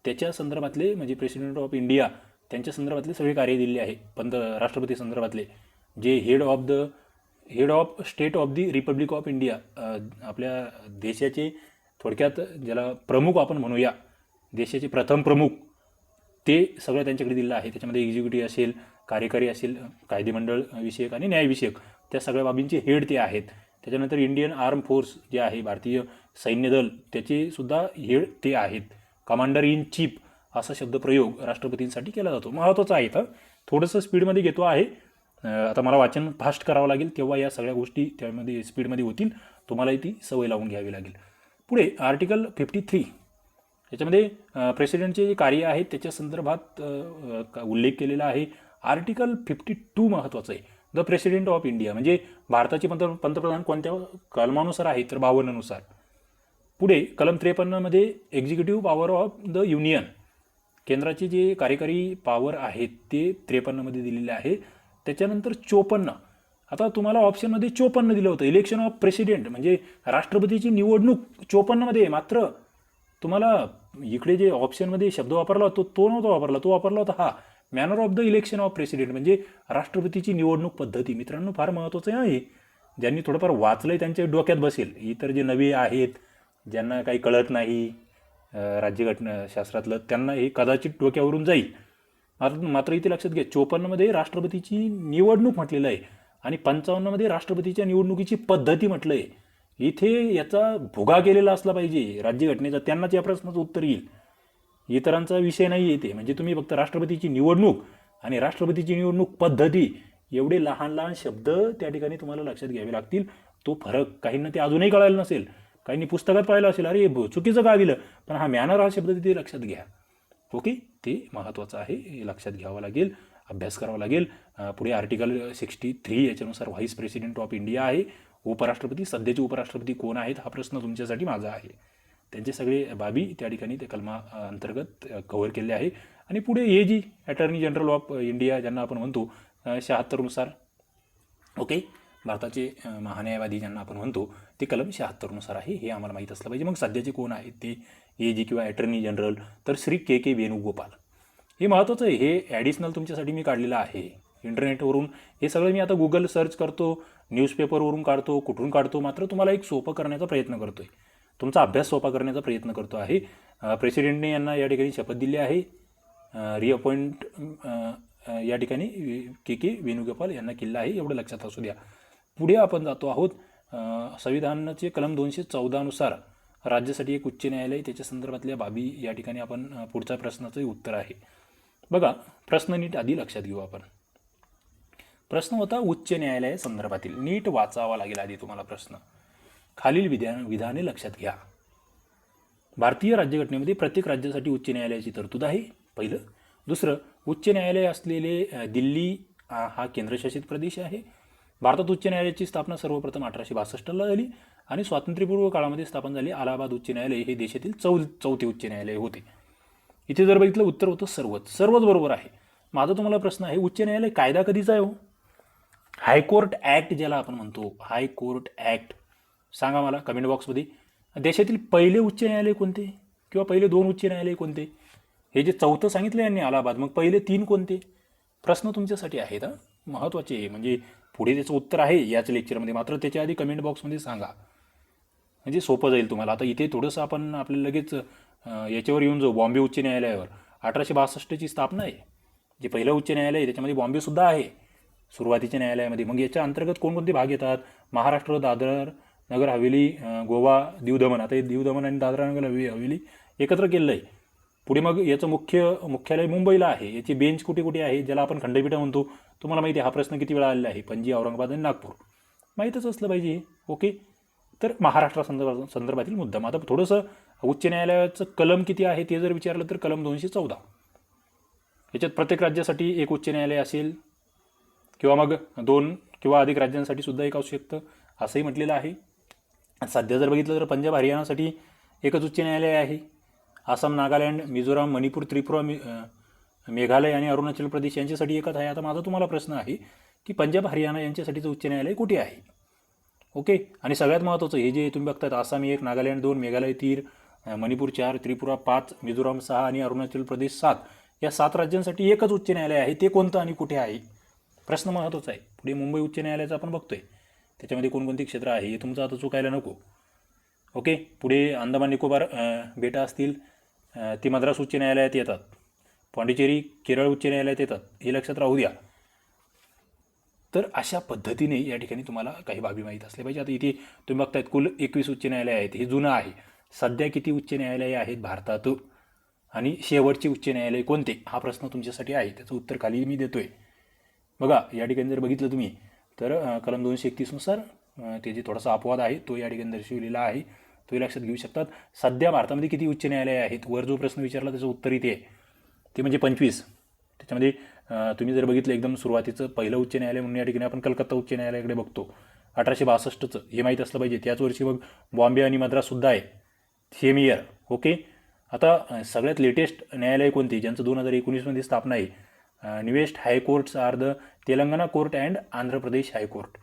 त्याच्या संदर्भातले म्हणजे प्रेसिडेंट ऑफ इंडिया त्यांच्या संदर्भातले सगळे कार्य दिलेले आहे. राष्ट्रपती संदर्भातले जे head of state of the Republic of India, आपल्या देशाचे थोडक्यात ज्याला प्रमुख आपण म्हणूया, देशाचे प्रथम प्रमुख, ते सगळं त्यांच्याकडे दिलेलं आहे. त्याच्यामध्ये एक्झिक्युटिव्ह असेल, कार्यकारी असेल, कायदेमंडळ विषयक आणि न्यायविषयक, त्या सगळ्या बाबींचे हेड ते आहेत. त्याच्यानंतर इंडियन आर्म फोर्स जे आहे, भारतीय सैन्य दल, त्याचे सुद्धा हेड ते आहेत. कमांडर इन चीफ असा शब्दप्रयोग राष्ट्रपतींसाठी केला जातो. महत्त्वाचं आहे. तर थोडंसं स्पीडमध्ये घेतो आहे. आता मला वाचन फास्ट करावं लागेल, तेव्हा या सगळ्या गोष्टी त्यामध्ये स्पीडमध्ये होतील. तुम्हालाही ती सवय लावून घ्यावी लागेल. पुढे आर्टिकल 53, याच्यामध्ये प्रेसिडेंटचे जे कार्य आहेत त्याच्या संदर्भात उल्लेख केलेला आहे. आर्टिकल 52 महत्त्वाचं आहे. द प्रेसिडेंट ऑफ इंडिया म्हणजे भारताचे पंतप्रधान कोणत्या कलमानुसार आहेत, तर 52नुसार. पुढे कलम 53मध्ये executive power of the union, केंद्राचे जे कार्यकारी पॉवर आहेत ते 53मध्ये दिलेले आहे. त्याच्यानंतर 54, आता तुम्हाला ऑप्शनमध्ये 54 दिलं होतं, इलेक्शन ऑफ प्रेसिडेंट म्हणजे राष्ट्रपतीची निवडणूक 54मध्ये. मात्र तुम्हाला इकडे जे ऑप्शनमध्ये शब्द वापरला होता तो नव्हता वापरला, तो वापरला होता हा manner of the election of president म्हणजे राष्ट्रपतीची निवडणूक पद्धती. मित्रांनो, फार महत्त्वाचं आहे. ज्यांनी थोडंफार वाचलंय त्यांच्या डोक्यात बसेल. इतर जे नवे आहेत, ज्यांना काही कळत नाही राज्यघटनाशास्त्रातलं, त्यांना हे कदाचित डोक्यावरून जाईल. मात्र इथे लक्षात घ्या, 54मध्ये राष्ट्रपतीची निवडणूक म्हटलेलं आहे आणि 55मध्ये राष्ट्रपतीच्या निवडणुकीची पद्धती म्हटलं आहे. इथे याचा भुगा केलेला असला पाहिजे राज्यघटनेचा, त्यांनाच या प्रश्नाचं उत्तर येईल. इतरांचा विषय नाही येते. म्हणजे तुम्ही फक्त राष्ट्रपतीची निवडणूक आणि राष्ट्रपतीची निवडणूक पद्धती एवढे लहान लहान शब्द त्या ठिकाणी तुम्हाला लक्षात घ्यावे लागतील. तो फरक काहींना ते अजूनही कळायला नसेल, काहींनी पुस्तकात पाहिलं असेल, अरे चुकीचं का दिलं, पण हा मॅनर हा शब्द तिथे लक्षात घ्या. ओके, ते महत्त्वाचं आहे, हे लक्षात घ्यावं लागेल, अभ्यास करावा लागेल. पुढे आर्टिकल 63 याच्यानुसार व्हाईस प्रेसिडेंट ऑफ इंडिया आहे. उपराष्ट्रपती, सध्याचे उपराष्ट्रपती कोण आहेत हा प्रश्न तुमच्यासाठी माझा आहे. त्यांचे सगळे बाबी त्या ठिकाणी त्या कलमा अंतर्गत कव्हर केले आहे. आणि पुढे हे जी अटॉर्नी जनरल ऑफ इंडिया ज्यांना आपण म्हणतो 76नुसार, ओके, भारताचे महान्यायवादी ज्यांना आपण म्हणतो ते कलम 76नुसार आहे, हे आम्हाला माहीत असलं पाहिजे. मग सध्याचे कोण आहेत ते ए जी किंवा अटॉर्नी जनरल, तर श्री के वेणुगोपाल. हे महत्त्वाचं आहे. हे ॲडिशनल तुमच्यासाठी मी काढलेलं आहे इंटरनेटवरून. हे सगळं मी आता गुगल सर्च करतो, न्यूजपेपरवरून काढतो, कुठून काढतो, मात्र तुम्हाला एक सोपं करण्याचा प्रयत्न करतो आहे, तुमचा अभ्यास सोपा करण्याचा प्रयत्न करतो आहे. प्रेसिडेंटने यांना या ठिकाणी शपथ दिली आहे. रिअपॉइंट या ठिकाणी के वेणुगोपाल यांना केलं आहे, एवढं लक्षात असू द्या. पुढे आपण जातो आहोत. संविधानाचे कलम 214नुसार राज्यासाठी एक उच्च न्यायालय, त्याच्या संदर्भातल्या बाबी या ठिकाणी आपण पुढच्या प्रश्नाचं उत्तर आहे. बघा, प्रश्न नीट आधी लक्षात घेऊ आपण. प्रश्न होता उच्च न्यायालय संदर्भातील. नीट वाचावा लागेल आधी तुम्हाला प्रश्न. खालील विधाने लक्षात घ्या. भारतीय राज्यघटनेमध्ये प्रत्येक राज्यासाठी उच्च न्यायालयाची तरतूद आहे, पहिलं. दुसरं, उच्च न्यायालय असलेले दिल्ली हा केंद्रशासित प्रदेश आहे. भारतात उच्च न्यायालयाची स्थापना सर्वप्रथम 1862ला झाली आणि स्वातंत्र्यपूर्व काळामध्ये स्थापन झाले अलाहाबाद उच्च न्यायालय हे देशातील चौथे उच्च न्यायालय होते. इथे जर बघितलं उत्तर होतं सर्वच बरोबर आहे. माझा तुम्हाला प्रश्न आहे, उच्च न्यायालय कायदा कधीचा आहे हो? हायकोर्ट ॲक्ट ज्याला आपण म्हणतो, हायकोर्ट ॲक्ट, सांगा मला कमेंट बॉक्समध्ये. देशातील पहिले उच्च न्यायालय कोणते किंवा पहिले 2 उच्च न्यायालय कोणते? हे जे चौथं सांगितलं यांनी अलाहाबाद, मग पहिले 3 कोणते? प्रश्न तुमच्यासाठी आहेत, महत्त्वाचे आहे. म्हणजे पुढे त्याचं उत्तर आहे याच लेक्चरमध्ये, मात्र त्याच्या आधी कमेंट बॉक्समध्ये सांगा, म्हणजे सोपं जाईल तुम्हाला. आता इथे थोडंसं आपण आपल्याला लगेच याच्यावर येऊन जाऊ, बॉम्बे उच्च न्यायालयावर. 1862ची स्थापना आहे. जे पहिलं उच्च न्यायालय आहे त्याच्यामध्ये बॉम्बेसुद्धा आहे सुरुवातीच्या न्यायालयामध्ये. मग याच्या अंतर्गत कोणकोणते भाग येतात? महाराष्ट्र, दादर नगर हवेली, गोवा, दीव दमण. आता हे दीव दमण आणि दादरा नगर हवेली एकत्र केलेलं आहे. पुढे मग याचं मुख्यालय मुंबईला आहे. याची बेंच कुठे कुठे आहे, ज्याला आपण खंडपीठ म्हणतो? तुम्हाला माहिती आहे, हा प्रश्न किती वेळा आलेला आहे? पणजी, औरंगाबाद आणि नागपूर. माहीतच असलं पाहिजे. ओके, तर महाराष्ट्र संदर्भातील मुद्दा. आता थोडंसं उच्च न्यायालयाचं कलम किती आहे ते जर विचारलं तर कलम 214. याच्यात प्रत्येक राज्यासाठी एक उच्च न्यायालय असेल किंवा मग 2 किंवा अधिक राज्यांसाठी सुद्धा एक असू शकतं असंही म्हटलेलं आहे. सध्या जर बघितलं तर पंजाब हरियाणासाठी एकच उच्च न्यायालय आहे. आसाम, नागालँड, मिझोराम, मणिपूर, त्रिपुरा, मेघालय आणि अरुणाचल प्रदेश यांच्यासाठी एकच आहे. आता माझा तुम्हाला प्रश्न आहे की पंजाब हरियाणा यांच्यासाठीचं उच्च न्यायालय कुठे आहे? ओके, आणि सगळ्यात महत्त्वाचं हे जे तुम्ही बघताय, आसाम 1, नागालँड 2, मेघालय 3, मणिपूर 4, त्रिपुरा 5, मिझोराम 6 आणि अरुणाचल प्रदेश 7, या 7 राज्यांसाठी एकच उच्च न्यायालय आहे. ते कोणतं आणि कुठे आहे? प्रश्न महत्त्वाचा आहे. पुढे मुंबई उच्च न्यायालयाचं आपण बघतोय, त्याच्यामध्ये कोणकोणती क्षेत्र आहे हे तुमचं आता चुकायला नको. ओके, पुढे अंदमान निकोबार बेटा असतील ते मद्रास उच्च न्यायालयात येतात. पाँडिचेरी केरळ उच्च न्यायालयात येतात, हे लक्षात राहू द्या. तर अशा पद्धतीने या ठिकाणी तुम्हाला काही बाबी माहीत असल्या पाहिजे. आता इथे तुम्ही बघतायत कुल 21 उच्च न्यायालय आहेत. हे जुनं आहे. सध्या किती उच्च न्यायालये आहेत भारतात आणि शेवटचे उच्च न्यायालय कोणते, हा प्रश्न तुमच्यासाठी आहे. त्याचं उत्तर खाली मी देतोय. बघा, या ठिकाणी जर बघितलं तुम्ही तर कलम 231नुसार ते जे थोडासा अपवाद आहे तो या ठिकाणी दर्शविलेला आहे, तोही लक्षात घेऊ शकतात. सध्या भारतामध्ये किती उच्च न्यायालय आहेत? वर जो प्रश्न विचारला त्याचं उत्तर इथे आहे, ते म्हणजे 25. त्याच्यामध्ये तुम्ही जर बघितलं एकदम सुरुवातीचं पहिलं उच्च न्यायालय म्हणून या ठिकाणी आपण कलकत्ता उच्च न्यायालयाकडे बघतो, 1862चं, हे माहीत असलं पाहिजे. त्याच वर्षी मग बॉम्बे आणि मद्राससुद्धा आहे, सेम इयर. ओके, आता सगळ्यात लेटेस्ट न्यायालय कोणते, ज्यांचं 2019मध्ये स्थापना आहे? Newest high courts are the Telangana court and Andhra Pradesh high court.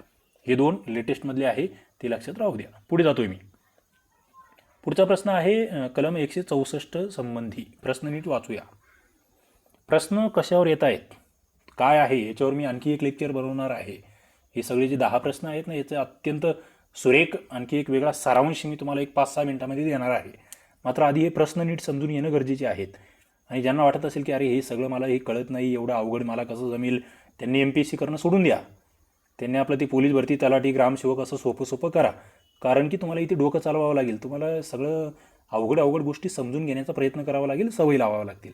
हे 2 लेटेस्टमधले आहे, ते लक्षात राहू द्या. पुढे जातोय मी. पुढचा प्रश्न आहे कलम 164 संबंधी. प्रश्न नीट वाचूया. प्रश्न कशावर येत आहेत, काय आहे, याच्यावर मी आणखी एक लेक्चर बनवणार आहे. हे सगळे जे 10 प्रश्न आहेत ना, याचं अत्यंत सुरेख आणखी एक वेगळा सारांश मी तुम्हाला एक 5-6 मिनिटांमध्ये देणार आहे. मात्र आधी हे प्रश्न नीट समजून घेणं गरजेचे आहेत. आणि ज्यांना वाटत असेल की अरे हे सगळं मला हे कळत नाही, एवढं अवघड मला कसं जमेल, त्यांनी MPSC करणं सोडून द्या. त्यांनी आपलं ती पोलीस भरती, तलाठी, ग्रामसेवक असं सोपं करा. कारण की तुम्हाला इथे डोकं चालवावं लागेल. तुम्हाला सगळं अवघड गोष्टी समजून घेण्याचा प्रयत्न करावा लागेल, सवय लावावं लागतील.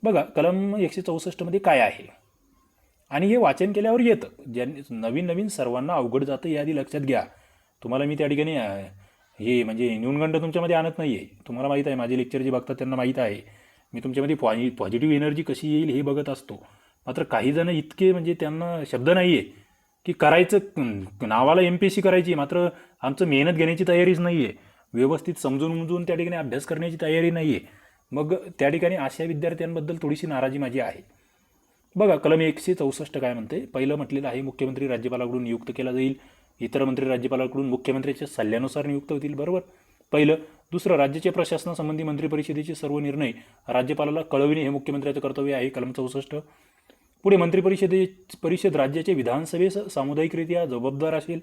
बघा, कलम 164मध्ये काय आहे आणि हे वाचन केल्यावर येतं. ज्यांनी नवीन सर्वांना अवघड जातं, याआधी लक्षात घ्या. तुम्हाला मी त्या ठिकाणी हे म्हणजे न्यूनगंड तुमच्यामध्ये आणत नाही आहे. तुम्हाला माहीत आहे, माझे लेक्चर जे बघतात त्यांना माहीत आहे, मी तुमच्यामध्ये पॉझिटिव्ह एनर्जी कशी येईल हे बघत असतो. मात्र काही जण इतके म्हणजे त्यांना शब्द नाही आहे की करायचं, नावाला MPSC करायची, मात्र आमचं मेहनत घेण्याची तयारीच नाही आहे, व्यवस्थित समजून त्या ठिकाणी अभ्यास करण्याची तयारी नाही आहे. मग त्या ठिकाणी अशा विद्यार्थ्यांबद्दल थोडीशी नाराजी माझी आहे. बघा, कलम 164 काय म्हणते? पहिलं म्हटलेलं आहे, मुख्यमंत्री राज्यपालाकडून नियुक्त केला जाईल. इतर मंत्री राज्यपालाकडून मुख्यमंत्र्याच्या सल्ल्यानुसार नियुक्त होतील. बरोबर, पहिलं. दुसरं, राज्याच्या प्रशासनासंबंधी मंत्रिपरिषदेचे सर्व निर्णय राज्यपालाला कळविणे हे मुख्यमंत्र्याचं कर्तव्य आहे, कलम 64. पुढे मंत्रिपरिषद राज्याच्या विधानसभेस सामुदायिकरित्या जबाबदार असेल.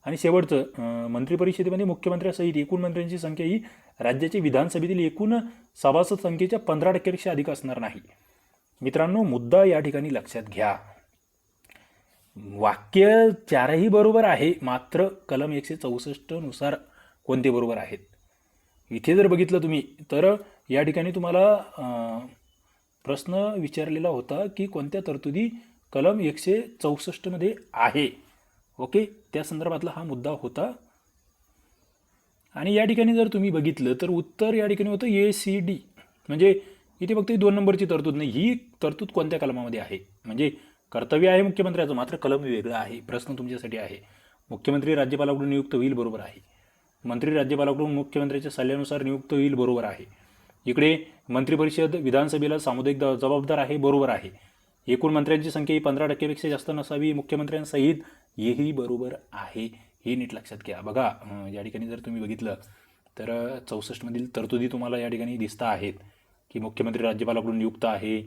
आणि शेवटचं, मंत्रिपरिषदेमध्ये मुख्यमंत्र्यासहित एकूण मंत्र्यांची संख्या ही राज्याच्या विधानसभेतील एकूण सभासद संख्येच्या 15% अधिक असणार नाही. मित्रांनो, मुद्दा या ठिकाणी लक्षात घ्या. वाक्य 4ही बरोबर आहे, मात्र कलम 164नुसार कोणते बरोबर आहेत? इथे जर बघितलं तुम्ही तर या ठिकाणी तुम्हाला प्रश्न विचारलेला होता की कोणत्या तरतुदी कलम 164 आहे. ओके, त्या संदर्भातला हा मुद्दा होता. आणि या ठिकाणी जर तुम्ही बघितलं तर उत्तर या ठिकाणी होतं ACD. म्हणजे इथे फक्त 2 नंबरची तरतूद नाही. ही तरतूद कोणत्या कलमामध्ये आहे? म्हणजे कर्तव्य आहे मुख्यमंत्र्याचं, मात्र कलम वेगळं आहे. प्रश्न तुमच्यासाठी आहे. मुख्यमंत्री राज्यपालाकडून नियुक्त होईल, बरोबर आहे. मंत्री राज्यपालाकडून मुख्यमंत्र्याच्या सल्ल्यानुसार नियुक्त होईल, बरोबर आहे. इकडे मंत्रिपरिषद विधानसभेला सामुदायिक जबाबदार आहे, बरोबर आहे. एकूण मंत्र्यांची संख्या ही 15% जास्त नसावी मुख्यमंत्र्यांसहित, हेही बरोबर आहे. हे नीट लक्षात घ्या. बघा, या ठिकाणी जर तुम्ही बघितलं तर 64 तरतुदी तुम्हाला या ठिकाणी दिसत आहेत की मुख्यमंत्री राज्यपालाकडून नियुक्त आहे,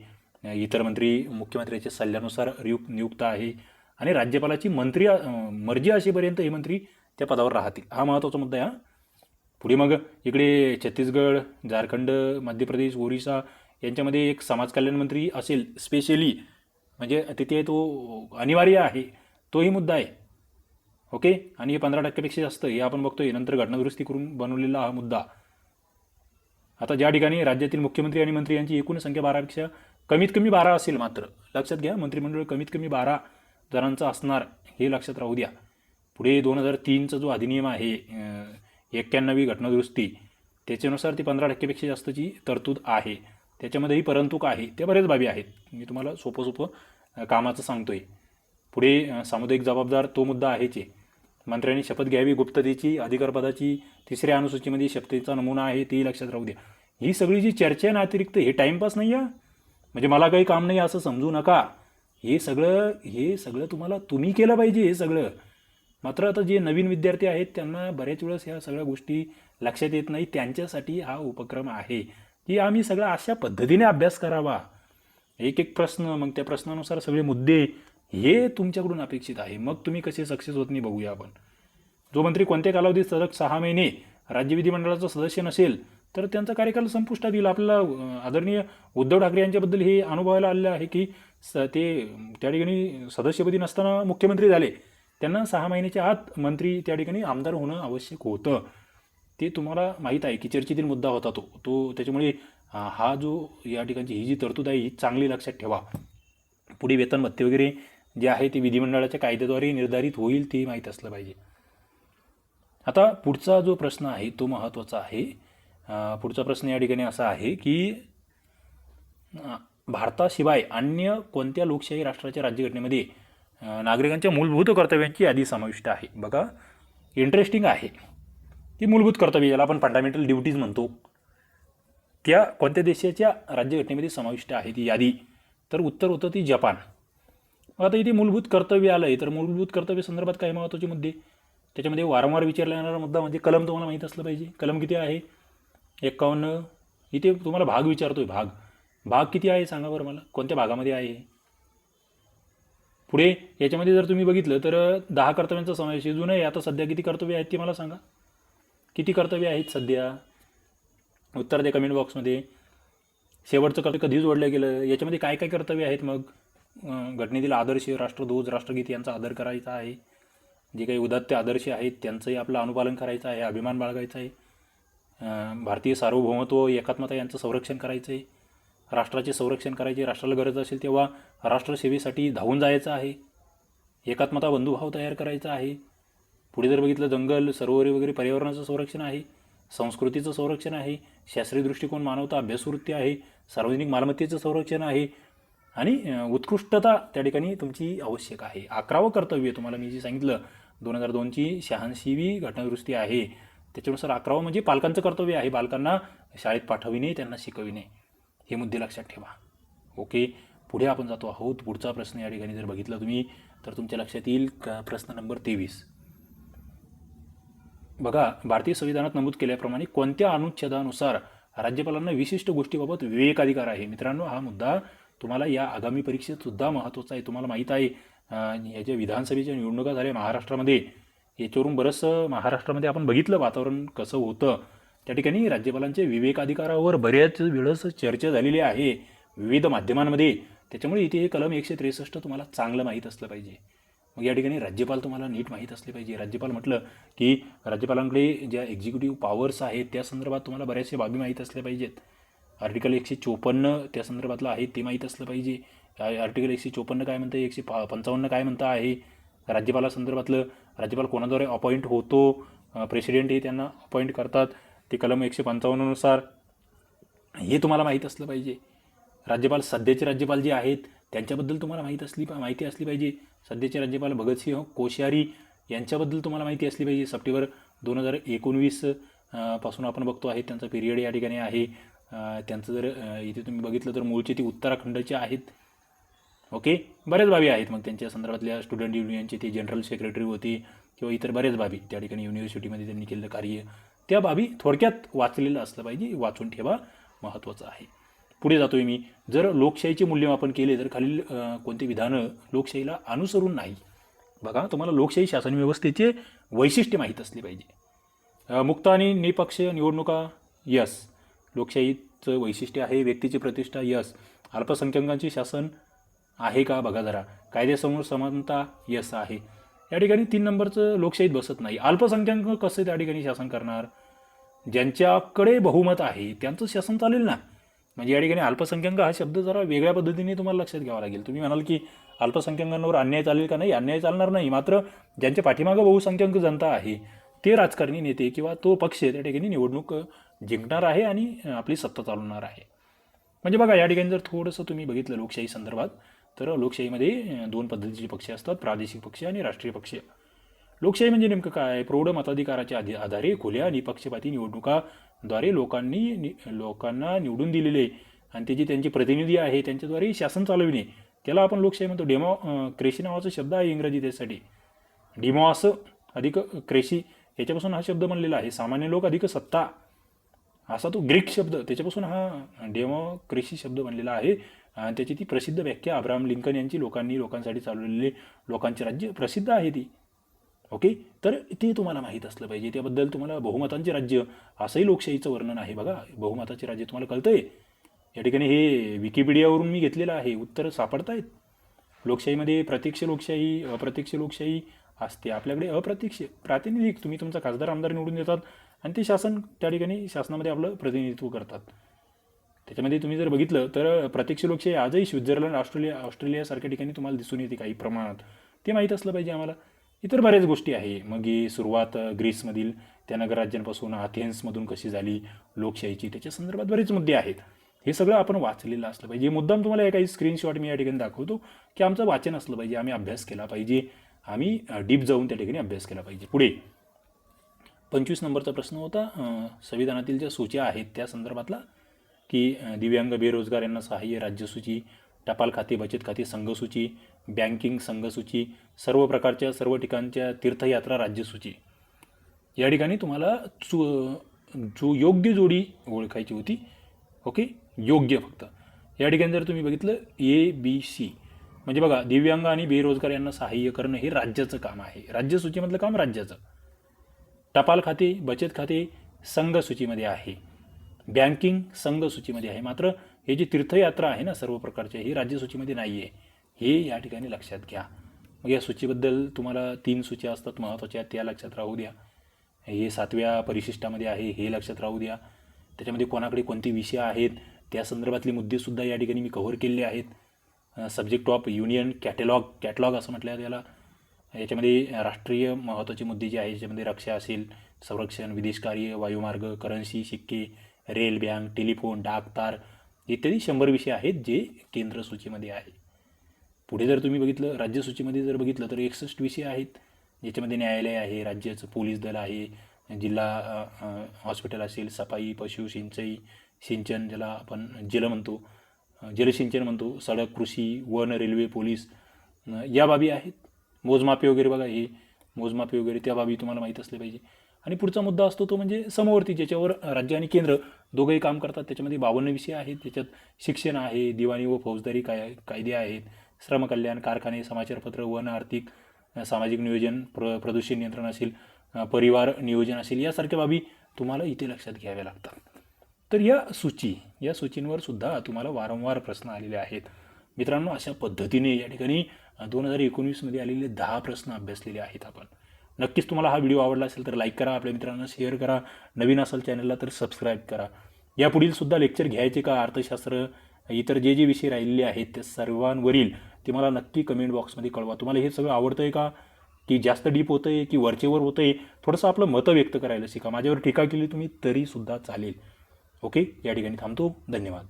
इतर मंत्री मुख्यमंत्र्याच्या सल्ल्यानुसार नियुक्त आहे, आणि राज्यपालाची मर्जी असेपर्यंत हे मंत्री त्या पदावर राहतील. हा महत्त्वाचा मुद्दा आहे. पुढे मग इकडे छत्तीसगड, झारखंड, मध्य प्रदेश, ओरिसा यांच्यामध्ये एक समाज कल्याण मंत्री असेल स्पेशली, म्हणजे तिथे तो अनिवार्य आहे, तोही मुद्दा आहे. ओके, आणि हे 15%पेक्षा जास्त हे आपण बघतोय. नंतर घटनादुरुस्ती करून बनवलेला हा मुद्दा. आता ज्या ठिकाणी राज्यातील मुख्यमंत्री आणि मंत्री यांची एकूण संख्या 12पेक्षा कमीत कमी 12 असेल, मात्र लक्षात घ्या मंत्रिमंडळ कमीत कमी 12 जणांचं असणार, हे लक्षात राहू द्या. पुढे 2003चा जो अधिनियम आहे 91वी घटनादुरुस्ती, त्याच्यानुसार ती 15%पेक्षा जास्तची तरतूद आहे. त्याच्यामध्येही परंतुक आहे. त्या बरेच बाबी आहेत. मी तुम्हाला सोपं कामाचं सांगतोय. पुढे सामुदायिक जबाबदार, तो मुद्दा आहेच आहे. मंत्र्यांनी शपथ घ्यावी गुप्ततेची, अधिकारपदाची 3ऱ्या अनुसूचीमध्ये शपथेचा नमुना आहे, तेही लक्षात राहू द्या. ही सगळी जी चर्चा आहे ना अतिरिक्त, हे टाईमपास नाही आहे. म्हणजे मला काही काम नाही असं समजू नका. हे सगळं तुम्ही केलं पाहिजे हे सगळं. मात्र आता जे नवीन विद्यार्थी आहेत त्यांना बऱ्याच वेळेस ह्या सगळ्या गोष्टी लक्षात येत नाही. त्यांच्यासाठी हा उपक्रम आहे की आम्ही सगळं अशा पद्धतीने अभ्यास करावा. एक प्रश्न, मग त्या प्रश्नानुसार सगळे मुद्दे, हे तुमच्याकडून अपेक्षित आहे. मग तुम्ही कसे सक्सेस होत नाही बघूया आपण. जो मंत्री कोणत्या कालावधीत सलग 6 महिने राज्य विधिमंडळाचा सदस्य नसेल तर त्यांचा कार्यकाल संपुष्टात येईल. आपल्याला आदरणीय उद्धव ठाकरे यांच्याबद्दल हे अनुभवायला आलेलं आहे की ते त्या ठिकाणी सदस्यपदी नसताना मुख्यमंत्री झाले. त्यांना 6 महिन्याच्या आत मंत्री त्या ठिकाणी आमदार होणं आवश्यक होतं. ते तुम्हाला माहीत आहे की चर्चेतील मुद्दा होता तो. त्याच्यामुळे हा जो या ठिकाणची ही जी तरतूद आहे ही चांगली लक्षात ठेवा. पुढे वेतन भत्ते वगैरे जे आहे ते विधिमंडळाच्या कायद्याद्वारे निर्धारित होईल, ते माहीत असलं पाहिजे. आता पुढचा जो प्रश्न आहे तो महत्त्वाचा आहे. पुढचा प्रश्न या ठिकाणी असा आहे की भारताशिवाय अन्य कोणत्या लोकशाही राष्ट्राच्या राज्यघटनेमध्ये नागरिकांच्या मूलभूत कर्तव्यांची यादी समाविष्ट आहे? बघा, इंटरेस्टिंग आहे. ती मूलभूत कर्तव्य, ज्याला आपण फंडामेंटल ड्युटीज म्हणतो, त्या कोणत्या देशाच्या राज्यघटनेमध्ये समाविष्ट आहे ती यादी? तर उत्तर होतं ती जपान. आता इथे मूलभूत कर्तव्य आलं आहे, तर मूलभूत कर्तव्य संदर्भात काही महत्त्वाचे मुद्दे, त्याच्यामध्ये वारंवार विचारला येणारा मुद्दा म्हणजे कलम तुम्हाला माहीत असलं पाहिजे. कलम किती आहे? 51. इथे तुम्हाला भाग विचारतोय. भाग किती आहे सांगा बरं मला, कोणत्या भागामध्ये आहे? पुढे याच्यामध्ये जर तुम्ही बघितलं तर 10 कर्तव्यांचा समावेश आहे. जुनं आहे. आता सध्या किती कर्तव्य आहेत ते मला सांगा. किती कर्तव्य आहेत सध्या? उत्तर द्या कमेंट बॉक्समध्ये. शेवटचं कर्तव्य कधी जोडलं गेलं, याच्यामध्ये काय काय कर्तव्य आहेत? मग घटनेतील आदर्श, राष्ट्रध्वज, राष्ट्रगीत यांचा आदर करायचा आहे. जे काही उदात्त आदर्श आहेत त्यांचंही आपलं अनुपालन करायचं आहे, अभिमान बाळगायचा आहे. भारतीय सार्वभौमत्व, एकात्मता यांचं संरक्षण करायचं आहे. राष्ट्राचे संरक्षण करायचे, राष्ट्राला गरज असेल तेव्हा राष्ट्रसेवेसाठी धावून जायचं आहे. एकात्मता बंधुभाव तयार करायचा आहे. पुढे जर बघितलं, जंगल, सरोवरे वगैरे पर्यावरणाचं संरक्षण आहे, संस्कृतीचं संरक्षण आहे, शास्त्रीय दृष्टिकोन, मानवता, अभ्यासवृत्ती आहे, सार्वजनिक मालमत्तेचं संरक्षण आहे, आणि उत्कृष्टता त्या ठिकाणी तुमची आवश्यक आहे. 11वं कर्तव्य तुम्हाला मी जे सांगितलं 2002ची 86वी घटनादुरुस्ती आहे, त्याच्यानुसार 11वं म्हणजे पालकांचं कर्तव्य आहे. बालकांना शाळेत पाठविणे, त्यांना शिकविणे. हे मुद्दे लक्षात ठेवा. ओके, पुढे आपण जातो आहोत. पुढचा प्रश्न या ठिकाणी जर बघितला तुम्ही तर तुमच्या लक्षात येईल प्रश्न नंबर 23. बघा, भारतीय संविधानात नमूद केल्याप्रमाणे कोणत्या अनुच्छेदानुसार राज्यपालांना विशिष्ट गोष्टीबाबत विवेकाधिकार आहे? मित्रांनो, हा मुद्दा तुम्हाला या आगामी परीक्षेत सुद्धा महत्त्वाचा आहे. तुम्हाला माहीत आहे याच्या विधानसभेच्या निवडणुका झाल्या महाराष्ट्रामध्ये. याच्यावरून बरंचसं महाराष्ट्रामध्ये आपण बघितलं वातावरण कसं होतं. त्या ठिकाणी राज्यपालांच्या विवेकाधिकारावर बऱ्याच वेळेस चर्चा झालेली आहे विविध माध्यमांमध्ये. त्याच्यामुळे इथे हे कलम 163 तुम्हाला चांगलं माहीत असलं पाहिजे. मग या ठिकाणी राज्यपाल तुम्हाला नीट माहीत असले पाहिजे. राज्यपाल म्हटलं की राज्यपालांकडे ज्या एक्झिक्युटिव्ह पॉवर्स आहेत त्या संदर्भात तुम्हाला बऱ्याचशा बाबी माहीत असल्या पाहिजेत. आर्टिकल 154 त्या संदर्भातलं आहे ते माहीत असलं पाहिजे. आर्टिकल 154 काय म्हणतं, 155 काय म्हणतं आहे, राज्यपालासंदर्भातलं, राज्यपाल कोणाद्वारे अपॉइंट होतो, प्रेसिडेंट हे त्यांना अपॉइंट करतात, ते कलम 155 नुसार हे तुम्हाला माहीत असलं पाहिजे. राज्यपाल, सध्याचे राज्यपाल जे आहेत त्यांच्याबद्दल तुम्हाला माहिती असली पाहिजे. सध्याचे राज्यपाल भगतसिंह कोश्यारी यांच्याबद्दल तुम्हाला माहिती असली पाहिजे. सप्टेंबर 2019 पासून आपण बघतो आहे त्यांचा पिरियड या ठिकाणी आहे. त्यांचं जर इथे तुम्ही बघितलं तर मूळचे ते उत्तराखंडचे आहेत. ओके, बऱ्याच बाबी आहेत मग त्यांच्या संदर्भातल्या. स्टुडंट युनियनचे ते जनरल सेक्रेटरी होते किंवा इतर बऱ्याच बाबी त्या ठिकाणी युनिव्हर्सिटीमध्ये त्यांनी केलेलं कार्य, त्या बाबी थोडक्यात वाचलेलं असलं पाहिजे, वाचून ठेवा, महत्त्वाचं आहे. पुढे जातोय मी. जर लोकशाहीचे मूल्यमापन केले तर खालील कोणते विधानं लोकशाहीला अनुसरून नाही. बघा, तुम्हाला लोकशाही शासन व्यवस्थेचे वैशिष्ट्य माहीत असले पाहिजे. मुक्त आणि निपक्ष निवडणुका, यस. लोकशाहीचं वैशिष्ट्य आहे व्यक्तीची प्रतिष्ठा, यस. अल्पसंख्याकांचे शासन आहे का बघा जरा. कायद्यासमोर समानता, यस आहे. या ठिकाणी 3 नंबरचं लोकशाहीत बसत नाही. अल्पसंख्याक कसं त्या ठिकाणी शासन करणार? ज्यांच्याकडे बहुमत आहे त्यांचं शासन चालेल ना. म्हणजे या ठिकाणी अल्पसंख्याक हा शब्द जरा वेगळ्या पद्धतीने तुम्हाला लक्षात घ्यावा लागेल. तुम्ही म्हणाल की अल्पसंख्याकांवर अन्याय चालेल का? नाही, अन्याय चालणार नाही. मात्र ज्यांच्या पाठीमागं बहुसंख्याक जनता आहे ते राजकारणी नेते किंवा तो पक्ष त्या ठिकाणी निवडणूक जिंकणार आहे आणि आपली सत्ता चालवणार आहे. म्हणजे बघा, या ठिकाणी जर थोडंसं तुम्ही बघितलं लोकशाही संदर्भात, तर लोकशाहीमध्ये 2 पद्धतीचे पक्ष असतात, प्रादेशिक पक्ष आणि राष्ट्रीय पक्ष. लोकशाही म्हणजे नेमकं काय? प्रौढ मताधिकाराच्या आधारे खुल्या निपक्षपाती निवडणुकाद्वारे लोकांना निवडून दिलेले आणि ते जे त्यांचे प्रतिनिधी आहे त्यांच्याद्वारे शासन चालविणे, त्याला आपण लोकशाही म्हणतो. डेमोक्रेसी नावाचा शब्द आहे इंग्रजी त्यासाठी. डिमॉस अधिक क्रेसी याच्यापासून हा शब्द बनलेला आहे. सामान्य लोक अधिक सत्ता असा तो ग्रीक शब्द, त्याच्यापासून हा डेमोक्रेसी शब्द बनलेला आहे. त्याची ती प्रसिद्ध व्याख्या अब्राहम लिंकन यांची लोकांसाठी चालवलेले लोकांचे राज्य प्रसिद्ध आहे ती. ओके, तर ते तुम्हाला माहीत असलं पाहिजे. त्याबद्दल तुम्हाला बहुमतांचे राज्य असंही लोकशाहीचं वर्णन आहे. बघा, बहुमताचे राज्य तुम्हाला कळतंय. या ठिकाणी हे विकिपीडियावरून मी घेतलेलं आहे, उत्तर सापडत आहेत. लोकशाहीमध्ये प्रत्यक्ष लोकशाही, अप्रत्यक्ष लोकशाही असते. आपल्याकडे अप्रत्यक्ष प्रातिनिधिक, तुम्ही तुमचा खासदार आमदार निवडून देतात आणि ते शासन त्या ठिकाणी शासनामध्ये आपलं प्रतिनिधित्व करतात. त्याच्यामध्ये तुम्ही जर बघितलं तर प्रत्यक्ष लोकशाही आजही स्वित्झर्लंड, ऑस्ट्रेलियासारख्या ठिकाणी तुम्हाला दिसून येते काही प्रमाणात. ते माहीत असलं पाहिजे आम्हाला. इतर बऱ्याच गोष्टी आहे. मग ही सुरुवात ग्रीसमधील त्या नगरराज्यांपासून, अथेन्समधून कशी झाली लोकशाहीची, त्याच्या संदर्भात बरेच मुद्दे आहेत. हे सगळं आपण वाचलेलं असलं पाहिजे. मुद्दाम तुम्हाला काही स्क्रीनशॉट मी या ठिकाणी दाखवतो की आमचं वाचन असलं पाहिजे, आम्ही अभ्यास केला पाहिजे, आम्ही डीप जाऊन त्या ठिकाणी अभ्यास केला पाहिजे. पुढे 25 नंबरचा प्रश्न होता, संविधानातील ज्या सूच्या आहेत त्या संदर्भातला, की दिव्यांग, बेरोजगार यांना सहाय्य राज्यसूची, टपाल खाते, बचत खाते संघसूची, बँकिंग संघसूची, सर्व प्रकारच्या सर्व ठिकाणच्या तीर्थयात्रा राज्यसूची. या ठिकाणी तुम्हाला जो योग्य जोडी ओळखायची होती. ओके, योग्य फक्त. या ठिकाणी जर तुम्ही बघितलं ABC, म्हणजे बघा, दिव्यांग आणि बेरोजगार यांना सहाय्य करणं हे राज्याचं काम आहे. राज्यसूचीमधलं काम राज्याचं. टपाल खाते, बचत खाते संघसूचीमध्ये आहे. बँकिंग संघसूचीमध्ये आहे. मात्र हे जी तीर्थयात्रा आहे ना सर्व प्रकारच्या, ही राज्यसूचीमध्ये नाही आहे. हे या ठिकाणी लक्षात घ्या. मग या सूचीबद्दल तुम्हाला 3 सूच्या असतात महत्त्वाच्या, त्या लक्षात राहू द्या. हे 7व्या परिशिष्टामध्ये आहे, हे लक्षात राहू द्या. त्याच्यामध्ये कोणाकडे कोणते विषय आहेत त्या संदर्भातले मुद्देसुद्धा या ठिकाणी मी कव्हर केलेले आहेत. सब्जेक्ट ऑफ युनियन कॅटलॉग असं म्हटलं आहे त्याला. याच्यामध्ये राष्ट्रीय महत्त्वाचे मुद्दे जे आहेत, याच्यामध्ये रक्षा असेल, संरक्षण, विदेश कार्य, वायुमार्ग, करन्सी, शिक्के, रेल, बँक, टेलिफोन, डाक, तार इत्यादी 100 विषय आहेत जे केंद्र सूचीमध्ये आहे. पुढे जर तुम्ही बघितलं राज्यसूचीमध्ये जर बघितलं तर 61 विषय आहेत, ज्याच्यामध्ये न्यायालय आहे, राज्याचं पोलीस दल आहे, जिल्हा हॉस्पिटल असेल, सफाई, पशु सिंचन ज्याला आपण जलसिंचन म्हणतो, सडक, कृषी, वन, रेल्वे, पोलीस या बाबी आहेत. मोजमापे वगैरे, बघा हे मोजमापे वगैरे त्या बाबी तुम्हाला माहीत असले पाहिजे. आणि पुढचा मुद्दा असतो तो म्हणजे समवर्ती, ज्याच्यावर राज्य आणि केंद्र दोघंही काम करतात. त्याच्यामध्ये 52 विषय आहेत. त्याच्यात शिक्षण आहे, दिवाणी व फौजदारी कायदे आहेत, श्रमकल्याण, कारखाने, समाचारपत्र, वन, आर्थिक, सामाजिक नियोजन, प्रदूषण नियंत्रण असेल, परिवार नियोजन असेल, यासारख्या बाबी तुम्हाला इथे लक्षात घ्याव्या लागतात. तर या सूचींवर सुद्धा तुम्हाला वारंवार प्रश्न आलेले आहेत. मित्रांनो, अशा पद्धतीने या ठिकाणी 2019मध्ये आलेले 10 प्रश्न अभ्यासलेले आहेत आपण. नक्कीच तुम्हाला हा व्हिडिओ आवडला असेल तर लाईक करा, आपल्या मित्रांना शेअर करा, नवीन असेल चॅनलला तर सबस्क्राईब करा. यापुढील सुद्धा लेक्चर घ्यायचे का, अर्थशास्त्र इतर जे जे विषय राहिलेले आहेत त्या सर्वांवरील ते मला नक्की कमेंट बॉक्समध्ये कळवा. तुम्हाला हे सगळं आवडतं आहे का, की जास्त डीप होतं आहे, की वरचेवर होतं आहे? थोडंसं आपलं मतं व्यक्त करायला शिका. माझ्यावर टीका केली तुम्ही तरीसुद्धा चालेल. ओके, या ठिकाणी थांबतो. धन्यवाद.